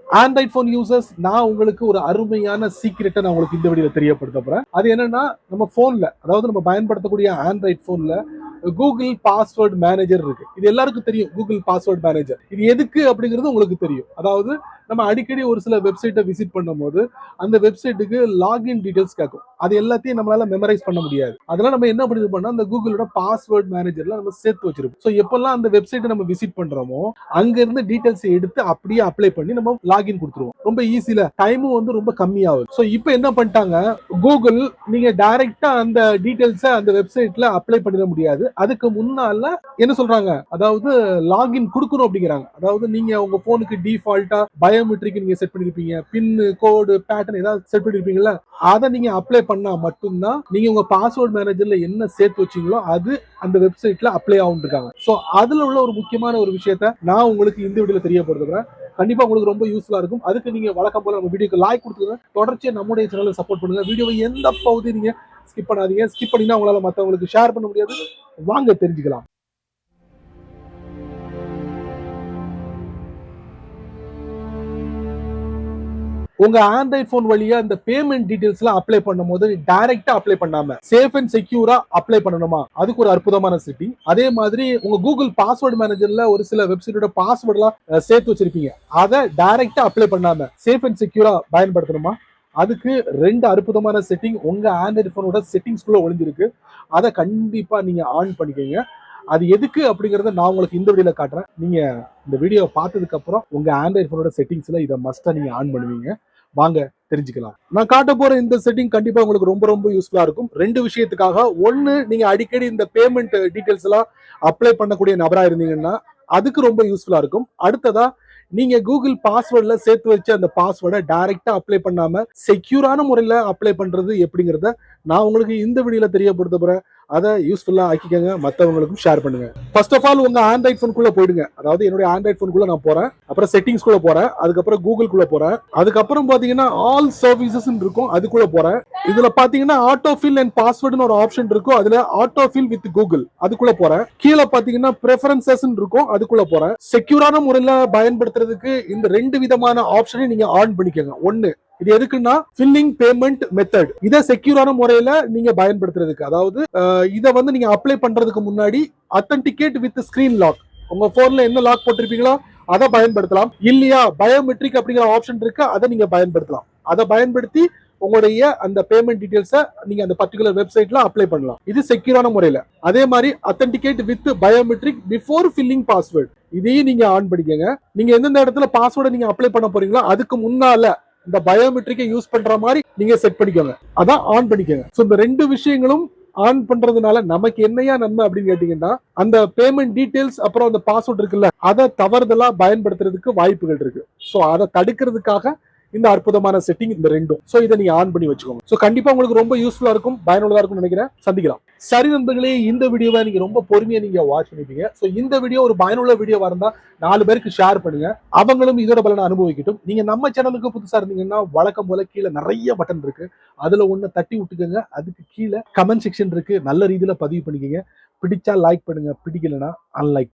Android phone users, நான் உங்களுக்கு ஒரு அருமையான சீக்ரெட்டை நான் உங்களுக்கு இந்த வீடியோல தெரியப்படுத்த போறேன். அது என்னன்னா, நம்ம போன்ல, அதாவது நம்ம பயன்படுத்தக்கூடிய ஆண்ட்ராய்ட் போன்ல கூகுள் பாஸ்வேர்ட் மேனேஜர் இருக்கு. இது எல்லாருக்கும் தெரியும். கூகுள் பாஸ்வேர்ட் மேனேஜர் இது எதுக்கு அப்படிங்கிறது உங்களுக்கு தெரியும். அதாவது நம்ம அடிக்கடி ஒரு சில வெப்சைட்டை விசிட் பண்ணும்போது அந்த வெப்சைட்டுக்கு லாகின் டீடைல்ஸ் கேட்கும். அது எல்லாத்தையும் நம்மளால மெமரைஸ் பண்ண முடியாது. அதனால நம்ம என்ன பண்ணிருப்போம்னா, அந்த கூகுளோட பாஸ்வேர்ட் மேனேஜர்ல நம்ம சேர்த்து வச்சிருப்போம். ஸோ எப்பெல்லாம் அந்த வெப்சைட்டை நம்ம விசிட் பண்றோமோ அங்க இருந்து டீடைல்ஸ் எடுத்து அப்படியே அப்ளை பண்ணி நம்ம லாகின் கொடுத்துருவோம். ரொம்ப ஈஸில, டைமும் வந்து ரொம்ப கம்மியாகுது. ஸோ இப்போ என்ன பண்ணிட்டாங்க, கூகுள் நீங்க டைரக்டா அந்த டீடைல்ஸை அந்த வெப்சைட்ல அப்ளை பண்ணிட முடியாது. அதுக்கு முன்னால என்ன சொல்றாங்க, அதாவது லாகின் கொடுக்கணும் அப்படிங்கிறாங்க. அதாவது நீங்க உங்க போனுக்கு டிஃபால்ட்டா பயோமெட்ரிக் நீங்க செட் பண்ணிருப்பீங்க, பின் கோடு பேட்டர்ன் ஏதாவது செட் பண்ணிருப்பீங்கல்ல, அதை நீங்க அப்ளை பண்ணா மட்டும்தான் நீங்க உங்க பாஸ்வேர்ட் மேனேஜர்ல என்ன சேர்த்து வச்சீங்களோ அது அந்த வெப்சைட்ல அப்ளை ஆகும் இருக்காங்க. சோ அதுல உள்ள ஒரு முக்கியமான ஒரு விஷயத்தை நான் உங்களுக்கு இந்த வீடியோல தெரியப்படுத்துறேன். கண்டிப்பா உங்களுக்கு ரொம்ப யூஸ்ஃபுல்லா இருக்கும். அதுக்கு நீங்க வழக்கம் போல நம்ம வீடியோக்கு லைக் கொடுத்துருங்க, தொடர்ச்சியா நம்முடைய சேனலை சப்போர்ட் பண்ணுங்க. வீடியோவை எந்த பகுதி நீங்க ஸ்கிப் பண்ணாதீங்க. ஸ்கிப் பண்ணினா உங்களால மற்றவங்களுக்கு ஷேர் பண்ண முடியாது. வாங்க தெரிஞ்சுக்கலாம். உங்க ஆண்ட்ராய்ட் போன் வழியா இந்த பேமெண்ட் டீடைல்ஸ் எல்லாம் அப்ளை பண்ணும்போது டைரக்டா அப்ளை பண்ணாம சேஃப் அண்ட் செக்யூரா அப்ளை பண்ணணுமா, அதுக்கு ஒரு அற்புதமான செட்டிங். அதே மாதிரி உங்க கூகுள் பாஸ்வேர்ட் மேனேஜர்ல ஒரு சில வெப்சைட்டோட பாஸ்வேர்ட் எல்லாம் சேர்த்து வச்சிருப்பீங்க, அதை டைரக்டா அப்ளை பண்ணாம சேஃப் அண்ட் செக்யூரா பயன்படுத்தணுமா, அதுக்கு 2 அற்புதமான செட்டிங் உங்க ஆண்ட்ராய்ட் போனோட செட்டிங்ஸ்குள்ள ஒளிஞ்சிருக்கு. அதை கண்டிப்பா நீங்க ஆன் பண்ணிக்கோங்க. அது எதுக்கு அப்படிங்கறத நான் உங்களுக்கு இந்த வீடியோல காட்டுறேன். நீங்க இந்த வீடியோ பார்த்ததுக்கு அப்புறம் உங்க ஆண்ட்ராய்ட் போனோட செட்டிங்ஸ்ல இதை மஸ்டா நீங்க ஆன் பண்ணுவீங்க. வாங்க தெரிஞ்சுக்கலாம். நான் காட்ட போற இந்த செட்டிங் கண்டிப்பா உங்களுக்கு ரொம்ப ரொம்ப யூஸ்ஃபுல்லா இருக்கும். 2 விஷயத்துக்காக. ஒன்னு, நீங்க அடிக்கடி இந்த பேமெண்ட் டீடைல்ஸ் எல்லாம் அப்ளை பண்ணக்கூடிய நபரா இருந்தீங்கன்னா அதுக்கு ரொம்ப யூஸ்ஃபுல்லா இருக்கும். அடுத்ததா, நீங்க கூகுள் பாஸ்வேர்ட்ல சேர்த்து வச்ச அந்த பாஸ்வேர்டை டைரக்டா அப்ளை பண்ணாம செக்யூரான முறையில அப்ளை பண்றது எப்படிங்கறத நான் உங்களுக்கு இந்த வீடியோல தெரியப்படுத்த போறேன். அதை யூஸ்ஃபுல்லா ஆக்கிக்கங்க, மற்றவங்களுக்கும் ஷேர் பண்ணுங்க. ஃபர்ஸ்ட் ஆஃப் ஆல் உங்க ஆண்ட்ராய்ட் போனுக்குள்ள போயிடுங்க. அதாவது என்னுடைய ஆண்ட்ராய்ட் போனுக்குள்ள நான் போறேன், அப்புறம் செட்டிங்ஸ் குள்ள போறேன், அதுக்கப்புறம் கூகுள்குள்ள போறேன், அதுக்கப்புறம் பாத்தீங்கன்னா ஆல் சர்வீசஸ் இருக்கும், அதுக்குள்ள போறேன். இதுல பாத்தீங்கன்னா ஆட்டோ ஃபில் அண்ட் பாஸ்வேர்ட்னு ஒரு ஆப்ஷன் இருக்கும், அதுல ஆட்டோ ஃபில் வித் கூகுள் அதுக்குள்ள போறேன். கீழே பாத்தீங்கன்னா பிரெஃபரன்சஸ் இருக்கும், அதுக்குள்ள போறேன். செக்யூரான முறையில பயன்படுத்துறதுக்கு இந்த 2 விதமான ஆப்ஷனை நீங்க ஆன் பண்ணிக்கோங்க. ஒன்னு, இது எதுக்குன்னா ஃபில்லிங் பேமெண்ட் மெத்தட், இதை செக்யூரான முறையில நீங்க பயன்படுத்துறதுக்கு. அதாவது இதை வந்து நீங்க அப்ளை பண்றதுக்கு முன்னாடி அத்தன்டிகேட் வித் ஸ்கிரீன் லாக், உங்க போன்ல என்ன லாக் போட்டிருப்பீங்களோ அதை பயன்படுத்தலாம். இல்லையா பயோமெட்ரிக் அப்படிங்கிற ஆப்ஷன் இருக்கு, அதை நீங்க பயன்படுத்தலாம். அதை பயன்படுத்தி உங்களுடைய அந்த பேமெண்ட் டீடைல்ஸை நீங்க அந்த பர்டிகுலர் வெப்சைட்ல அப்ளை பண்ணலாம். இது செக்யூரான முறையில. அதே மாதிரி authenticate with biometric before filling password, இதையும் நீங்க ஆன் பண்ணிக்கங்க. நீங்க எந்தெந்த இடத்துல பாஸ்வேர்டை நீங்க அப்ளை பண்ண போறீங்களோ அதுக்கு முன்னால இந்த பயோமெட்ரிக்கை யூஸ் பண்ற மாதிரி நீங்க செட் பண்ணிக்கோங்க, அதான் ஆன் பண்ணிக்கோங்க. சோ இந்த 2 விஷயங்களும் ஆன் பண்றதுனால நமக்கு என்னையா நன்மை அப்படின்னு கேட்டீங்கன்னா, அந்த பேமெண்ட் டீடைல்ஸ் அப்புறம் அந்த பாஸ்வேர்ட் இருக்குல்ல, அதை தவறுதலா பயன்படுத்துறதுக்கு வாய்ப்புகள் இருக்கு. சோ அதை தடுக்கிறதுக்காக இந்த அற்புதமான செட்டிங் இந்த 2ம். சோ இதை நீங்க ஆன் பண்ணி வச்சுக்கோங்க. சோ கண்டிப்பா உங்களுக்கு ரொம்ப யூஸ்ஃபுல்லா இருக்கும், பயனுள்ளதா இருக்கும்னு நினைக்கிறேன். சந்திக்கலாம். சரி நண்பர்களே, இந்த வீடியோவை நீங்க ரொம்ப பொறுமையா நீங்க வாட்ச் பண்ணிட்டீங்க. சோ இந்த வீடியோ ஒரு பயனுள்ள வீடியோவா இருந்தா 4 பேருக்கு ஷேர் பண்ணுங்க, அவங்களும் இதோட பலனை அனுபவிக்கட்டும். நீங்க நம்ம சேனலுக்கு புதுசா இருந்தீங்கன்னா வழக்கம் போல கீழே நிறைய பட்டன் இருக்கு, அதுல ஒண்ணு தட்டி விட்டுக்கோங்க. அதுக்கு கீழே கமெண்ட் செக்ஷன் இருக்கு, நல்ல ரீதியில பதிவு பண்ணிக்கங்க. பிடிச்சா லைக் பண்ணுங்க, பிடிக்கலனா அன்லைக்